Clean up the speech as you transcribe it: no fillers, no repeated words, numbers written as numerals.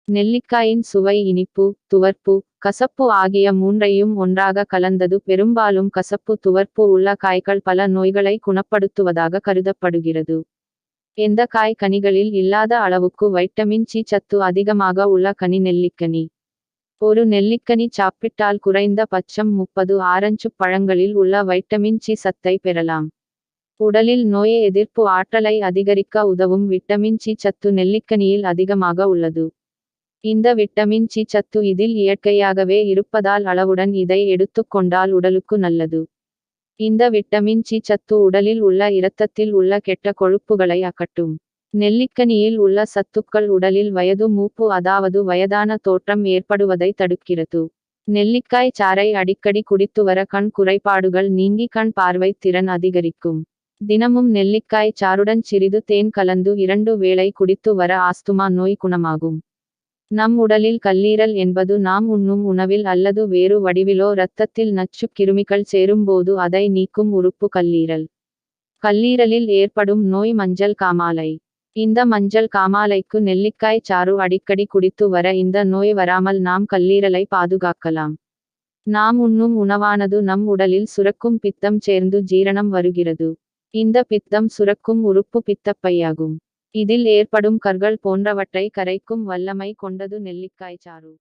நெல்லிக்காயின் சுவை இனிப்பு, துவர்ப்பு, கசப்பு ஆகிய மூன்றையும் ஒன்றாக கலந்தது. பெரும்பாலும் கசப்பு துவர்ப்பு உள்ள காய்கள் பல நோய்களை குணப்படுத்துவதாக கருதப்படுகிறது. எந்த காய் கனிகளில் இல்லாத அளவுக்கு வைட்டமின் சி சத்து அதிகமாக உள்ள கனி நெல்லிக்கனி. ஒரு நெல்லிக்கனி சாப்பிட்டால் குறைந்த பட்சம் 30 ஆரஞ்சு பழங்களில் உள்ள வைட்டமின் சி சத்தை பெறலாம். உடலில் நோய் எதிர்ப்பு ஆற்றலை அதிகரிக்க உதவும் விட்டமின் சி சத்து நெல்லிக்கனியில் அதிகமாக உள்ளது. இந்த விட்டமின் சி சத்து இதில் இயற்கையாகவே இருப்பதால் அளவுடன் இதை எடுத்துக்கொண்டால் உடலுக்கு நல்லது. இந்த விட்டமின் சி சத்து உடலில் உள்ள இரத்தத்தில் உள்ள கெட்ட கொழுப்புகளை அகற்றும். நெல்லிக்கனியில் உள்ள சத்துக்கள் உடலில் வயது மூப்பு அதாவது வயதான தோற்றம் ஏற்படுவதை தடுக்கிறது. நெல்லிக்காய் சாறை அடிக்கடி குடித்து வர கண் குறைபாடுகள் நீங்கி கண் பார்வை திறன் அதிகரிக்கும். தினமும் நெல்லிக்காய் சாறுடன் சிறிது தேன் கலந்து 2 வேளை குடித்து வர ஆஸ்துமா நோய் குணமாகும். நம் உடலில் கல்லீரல் என்பது நாம் உண்ணும் உணவில் அல்லது வேறு வடிவிலோ இரத்தத்தில் நச்சுக் கிருமிகள் சேரும்போது அதை நீக்கும் உறுப்பு கல்லீரல். கல்லீரலில் ஏற்படும் நோய் மஞ்சள் காமாலை. இந்த மஞ்சள் காமாலைக்கு நெல்லிக்காய் சாறு அடிக்கடி குடித்து வர இந்த நோய் வராமல் நாம் கல்லீரலை பாதுகாக்கலாம். நாம் உண்ணும் உணவானது நம் உடலில் சுரக்கும் பித்தம் சேர்ந்து ஜீரணம் வருகிறது. இந்த பித்தம் சுரக்கும் உறுப்பு பித்தப்பையாகும். இதில் ஏற்படும் கற்கள் போன்றவற்றை கரைக்கும் வல்லமை கொண்டது நெல்லிக்காய் சாறு.